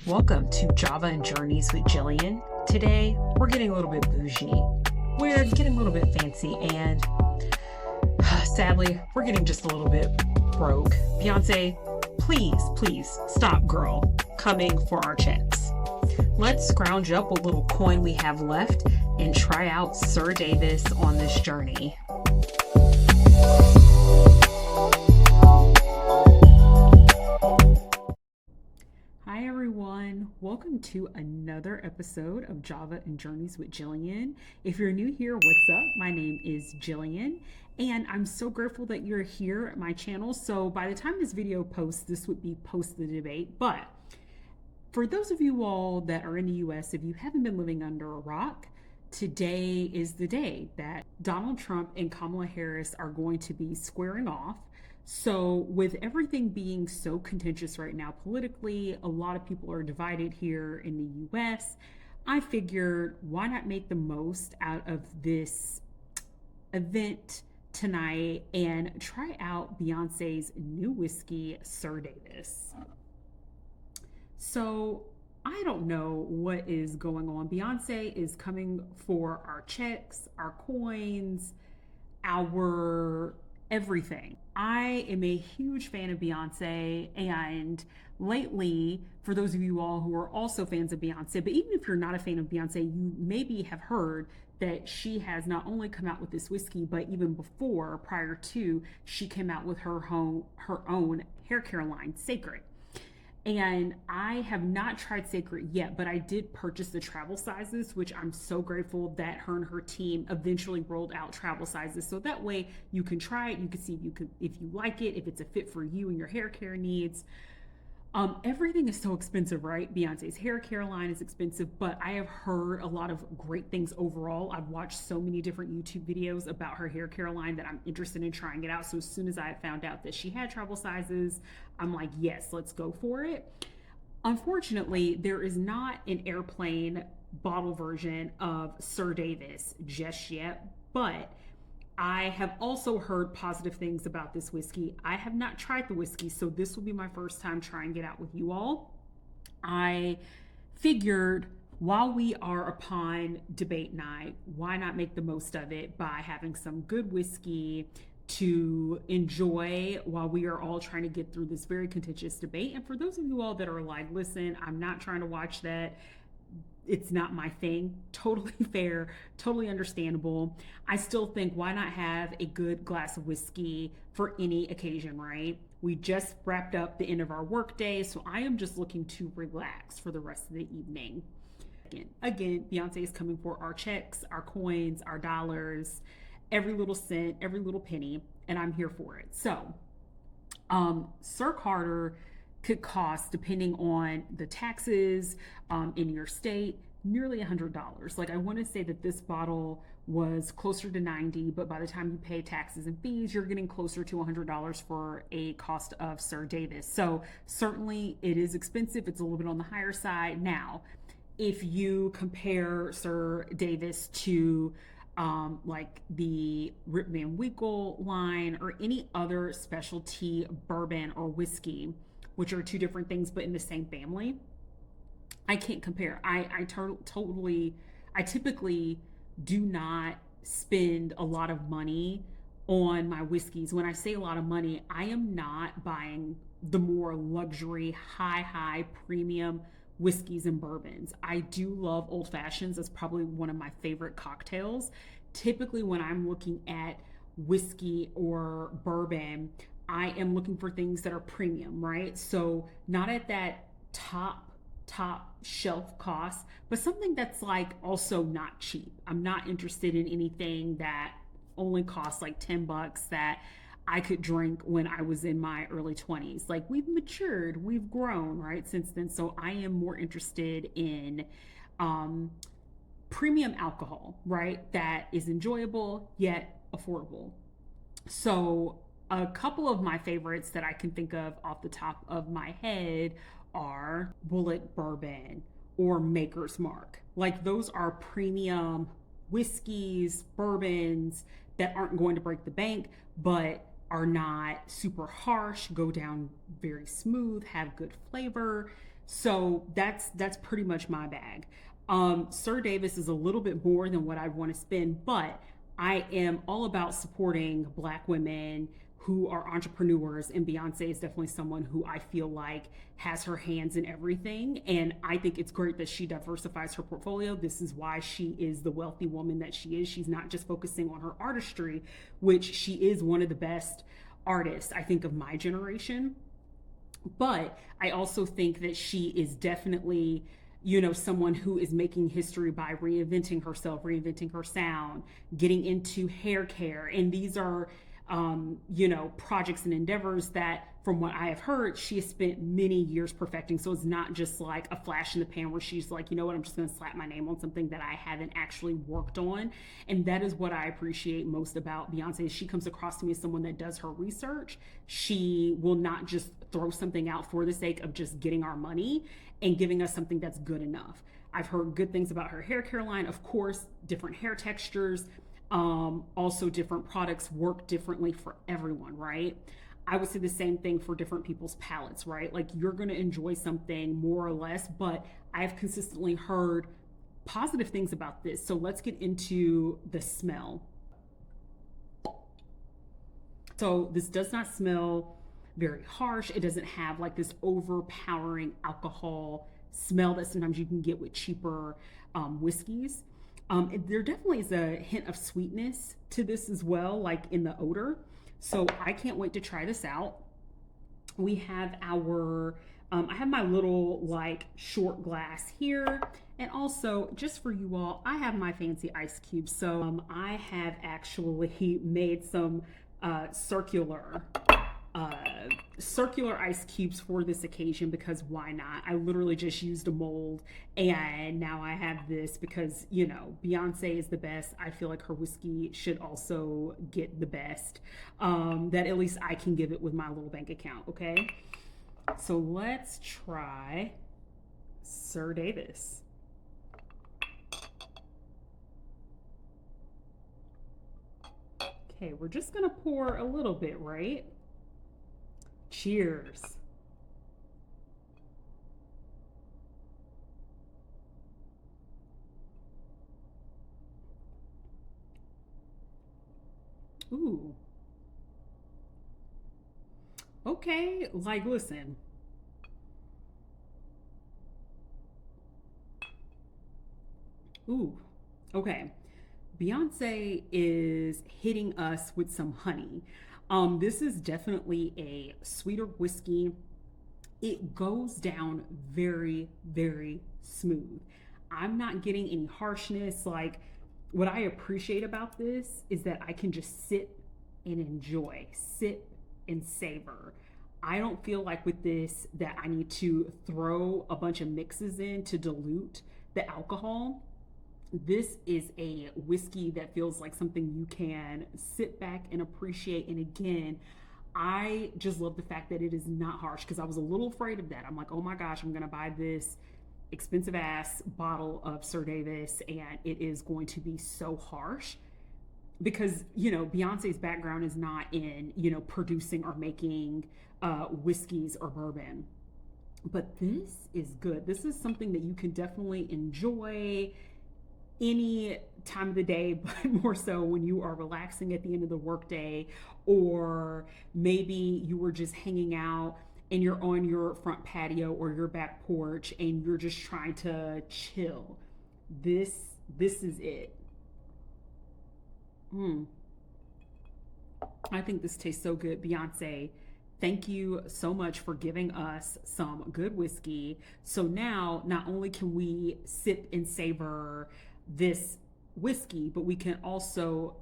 Welcome to Java and Journeys with Jillian. Today, we're getting a little bit bougie. We're getting a little bit fancy, and sadly, we're getting just a little bit broke. Beyonce, please stop, girl, coming for our checks. Let's scrounge up what little coin we have left and try out SirDavis on this journey. Hi everyone, welcome to another episode of Java and Journeys with Jillian. If you're new here, what's up? My name is Jillian and I'm so grateful that you're here at my channel. So by the time this video posts, this would be post the debate. But for those of you all that are in the US, if you haven't been living under a rock, today is the day that Donald Trump and Kamala Harris are going to be squaring off. So with everything being so contentious right now politically, a lot of people are divided here in the US. I figured, why not make the most out of this event tonight and try out Beyonce's new whiskey, SirDavis. So I don't know what is going on. Beyonce is coming for our checks, our coins, our everything. I am a huge fan of Beyonce, and lately, for those of you all who are also fans of Beyonce, but even if you're not a fan of Beyonce, you maybe have heard that she has not only come out with this whiskey, but even before, prior to, she came out with her own hair care line, Sacred. And I have not tried Sacred yet, but I did purchase the travel sizes, which I'm so grateful that her and her team eventually rolled out travel sizes. So that way you can try it, you can see if you like it, if it's a fit for you and your hair care needs. Everything is so expensive, right? Beyonce's hair care line is expensive, but I have heard a lot of great things overall. I've watched so many different YouTube videos about her hair care line that I'm interested in trying it out. So as soon as I found out that she had travel sizes, I'm like, yes, let's go for it. Unfortunately, there is not an airplane bottle version of SirDavis just yet, but I have also heard positive things about this whiskey. I have not tried the whiskey, so this will be my first time trying it out with you all. I figured while we are upon debate night, why not make the most of it by having some good whiskey to enjoy while we are all trying to get through this very contentious debate. And for those of you all that are like, listen, I'm not trying to watch that, it's not my thing, totally fair, totally understandable. I still think, why not have a good glass of whiskey for any occasion, right? We just wrapped up the end of our work day, so I am just looking to relax for the rest of the evening. Again, Beyonce is coming for our checks, our coins, our dollars, every little cent, every little penny, and I'm here for it. So, Sir Carter could cost, depending on the taxes in your state, nearly $100. Like, I want to say that this bottle was closer to 90, but by the time you pay taxes and fees, you're getting closer to $100 for a cost of SirDavis. So certainly it is expensive. It's a little bit on the higher side. Now, if you compare SirDavis to like the Rip Van Winkle line or any other specialty bourbon or whiskey, which are two different things but in the same family, I can't compare. I typically do not spend a lot of money on my whiskeys. When I say a lot of money, I am not buying the more luxury, high premium whiskeys and bourbons. I do love old fashions. That's probably one of my favorite cocktails. Typically when I'm looking at whiskey or bourbon, I am looking for things that are premium, right? So not at that top shelf cost, but something that's like also not cheap. I'm not interested in anything that only costs like $10 that I could drink when I was in my early 20s. Like, we've matured, we've grown, right, since then. So I am more interested in premium alcohol, right, that is enjoyable yet affordable. So a couple of my favorites that I can think of off the top of my head are Bullet Bourbon or Maker's Mark. Like, those are premium whiskeys, bourbons that aren't going to break the bank, but are not super harsh, go down very smooth, have good flavor. So that's pretty much my bag. SirDavis is a little bit more than what I want to spend, but I am all about supporting Black women who are entrepreneurs, and Beyonce is definitely someone who I feel like has her hands in everything. And I think it's great that she diversifies her portfolio. This is why she is the wealthy woman that she is. She's not just focusing on her artistry, which she is one of the best artists, I think, of my generation. But I also think that she is definitely, someone who is making history by reinventing herself, reinventing her sound, getting into hair care. And these are, projects and endeavors that, from what I have heard, she has spent many years perfecting. So it's not just like a flash in the pan where she's like, you know what, I'm just going to slap my name on something that I haven't actually worked on. And that is what I appreciate most about Beyonce. She comes across to me as someone that does her research. She will not just throw something out for the sake of just getting our money and giving us something that's good enough. I've heard good things about her hair care line. Of course, different hair textures, also different products work differently for everyone, right? I would say the same thing for different people's palates, right? Like, you're going to enjoy something more or less, but I've consistently heard positive things about this. So let's get into the smell. So this does not smell very harsh. It doesn't have like this overpowering alcohol smell that sometimes you can get with cheaper whiskeys. There definitely is a hint of sweetness to this as well, like in the odor. So I can't wait to try this out. We have I have my little like short glass here. And also, just for you all, I have my fancy ice cubes. So I have actually made some circular ice cubes for this occasion, because why not? I literally just used a mold, and now I have this because, Beyonce is the best. I feel like her whiskey should also get the best that at least I can give it with my little bank account. Okay, so let's try SirDavis. Okay, we're just gonna pour a little bit, right? Cheers. Ooh. Okay, like, listen. Ooh. Okay. Beyonce is hitting us with some honey. This is definitely a sweeter whiskey. It goes down very, very smooth. I'm not getting any harshness. Like, what I appreciate about this is that I can just sit and enjoy, sit and savor. I don't feel like with this that I need to throw a bunch of mixes in to dilute the alcohol. This is a whiskey that feels like something you can sit back and appreciate. And again, I just love the fact that it is not harsh, because I was a little afraid of that. I'm like, oh my gosh, I'm going to buy this expensive ass bottle of SirDavis and it is going to be so harsh, because, Beyonce's background is not in, producing or making whiskeys or bourbon. But this is good. This is something that you can definitely enjoy any time of the day, but more so when you are relaxing at the end of the workday, or maybe you were just hanging out and you're on your front patio or your back porch and you're just trying to chill. This is it. I think this tastes so good. Beyonce, thank you so much for giving us some good whiskey. So now not only can we sip and savor this whiskey, but we can also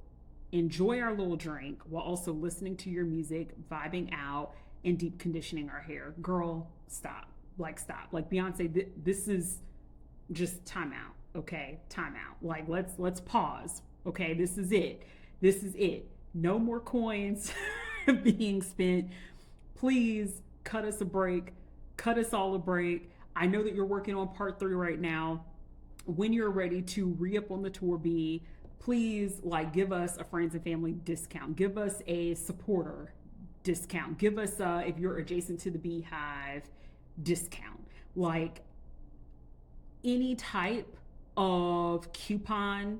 enjoy our little drink while also listening to your music, vibing out, and deep conditioning our hair. Girl, stop. Like, stop. Like, Beyonce, this is just time out. Okay, time out. Like, let's pause. Okay, this is it. This is it. No more coins being spent. Please cut us a break. Cut us all a break. I know that you're working on part 3 right now. When you're ready to re-up on the tour B, please give us a friends and family discount. Give us a supporter discount. Give us if you're adjacent to the Beehive, discount. Like any type of coupon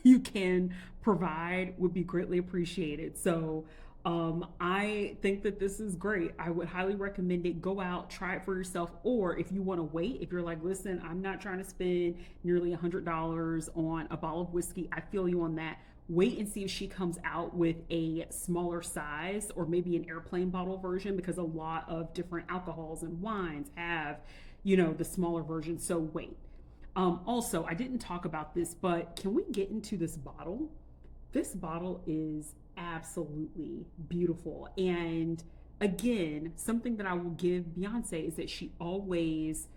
you can provide would be greatly appreciated. So I think that this is great. I would highly recommend it. Go out, try it for yourself. Or if you want to wait, if you're like, listen, I'm not trying to spend nearly $100 on a bottle of whiskey, I feel you on that. Wait and see if she comes out with a smaller size or maybe an airplane bottle version, because a lot of different alcohols and wines have, the smaller version. So wait. Also, I didn't talk about this, but can we get into this bottle? This bottle is absolutely beautiful. And again, something that I will give Beyonce is that she always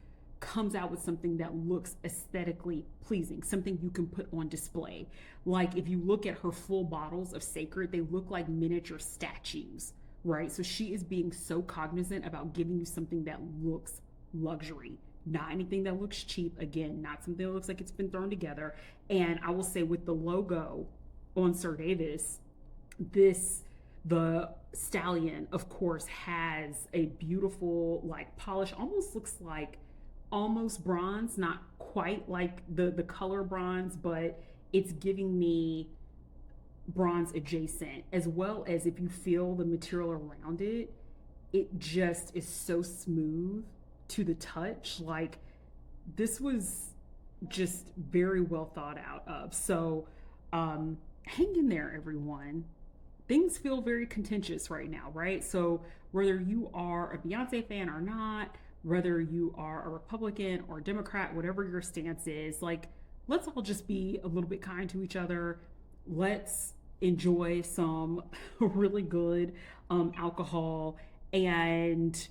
comes out with something that looks aesthetically pleasing, something you can put on display. Like if you look at her full bottles of Sacred, they look like miniature statues, right? So she is being so cognizant about giving you something that looks luxury, not anything that looks cheap. Again, not something that looks like it's been thrown together. And I will say with the logo on SirDavis, the stallion, of course, has a beautiful, like, polish, almost looks like almost bronze, not quite like the color bronze, but it's giving me bronze adjacent, as well as if you feel the material around it, it just is so smooth to the touch. Like, this was just very well thought out of. So hang in there, everyone. Things feel very contentious right now, right? So whether you are a Beyonce fan or not, whether you are a Republican or a Democrat, whatever your stance is, like, let's all just be a little bit kind to each other. Let's enjoy some really good alcohol, and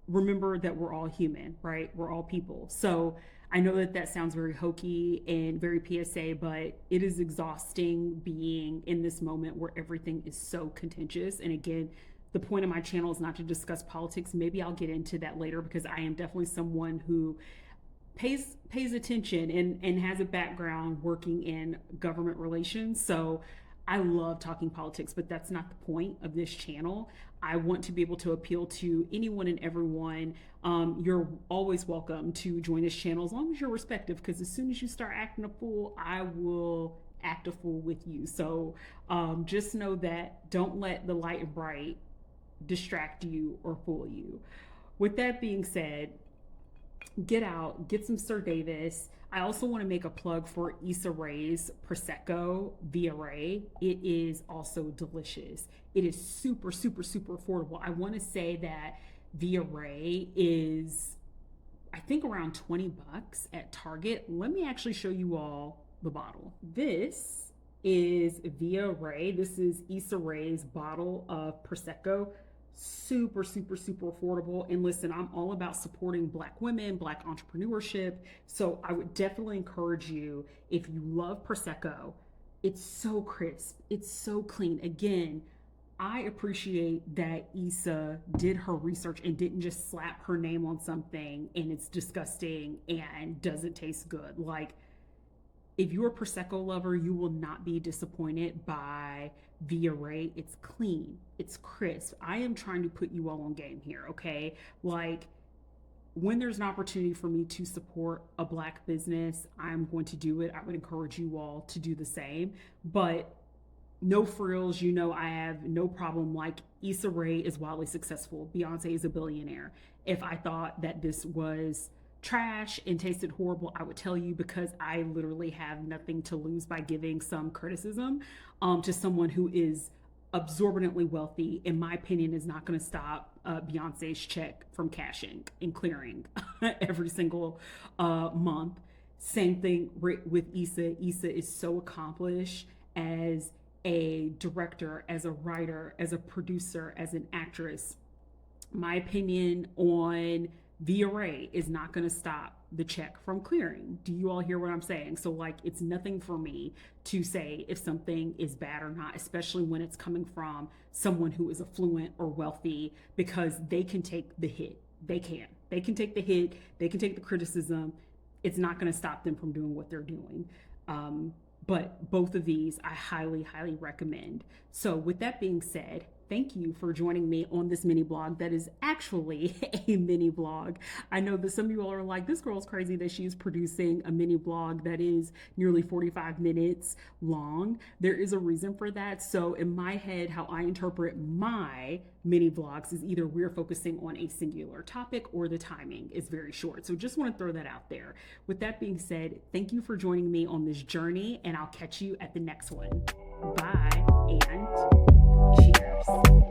remember that we're all human, right? We're all people. So I know that sounds very hokey and very PSA, but it is exhausting being in this moment where everything is so contentious. And again, the point of my channel is not to discuss politics. Maybe I'll get into that later, because I am definitely someone who pays attention and has a background working in government relations. So I love talking politics, but that's not the point of this channel. I want to be able to appeal to anyone and everyone. You're always welcome to join this channel as long as you're respectful, because as soon as you start acting a fool, I will act a fool with you. So just know that. Don't let the light and bright distract you or fool you. With that being said, get out, get some SirDavis. I also want to make a plug for Issa Rae's Prosecco ViaRae. It is also delicious. It is super, super, super affordable. I want to say that ViaRae is, I think, around 20 bucks at Target. Let me actually show you all the bottle. This is ViaRae. This is Issa Rae's bottle of Prosecco. Super, super, super affordable. And listen, I'm all about supporting Black women, Black entrepreneurship. So I would definitely encourage you, if you love Prosecco, it's so crisp, it's so clean. Again, I appreciate that Issa did her research and didn't just slap her name on something and it's disgusting and doesn't taste good. Like, if you're a Prosecco lover, you will not be disappointed by ViaRae. It's clean, it's crisp. I am trying to put you all on game here, okay? Like, when there's an opportunity for me to support a Black business, I'm going to do it. I would encourage you all to do the same. But no frills, I have no problem. Like, Issa Rae is wildly successful. Beyonce is a billionaire. If I thought that this was trash and tasted horrible, I would tell you, because I literally have nothing to lose by giving some criticism to someone who is absorbently wealthy. In my opinion, is not going to stop Beyonce's check from cashing and clearing every single month. Same thing with Issa. Issa is so accomplished as a director, as a writer, as a producer, as an actress. My opinion on ViaRae is not going to stop the check from clearing. Do you all hear what I'm saying? So, like, it's nothing for me to say if something is bad or not, especially when it's coming from someone who is affluent or wealthy, because they can take the hit. They can take the hit. They can take the criticism. It's not going to stop them from doing what they're doing. But both of these I highly, highly recommend. So with that being said, thank you for joining me on this mini blog that is actually a mini blog. I know that some of you all are like, this girl's crazy that she's producing a mini blog that is nearly 45 minutes long. There is a reason for that. So in my head, how I interpret my mini vlogs is either we're focusing on a singular topic or the timing is very short. So just want to throw that out there. With that being said, thank you for joining me on this journey, and I'll catch you at the next one. Bye and cheers.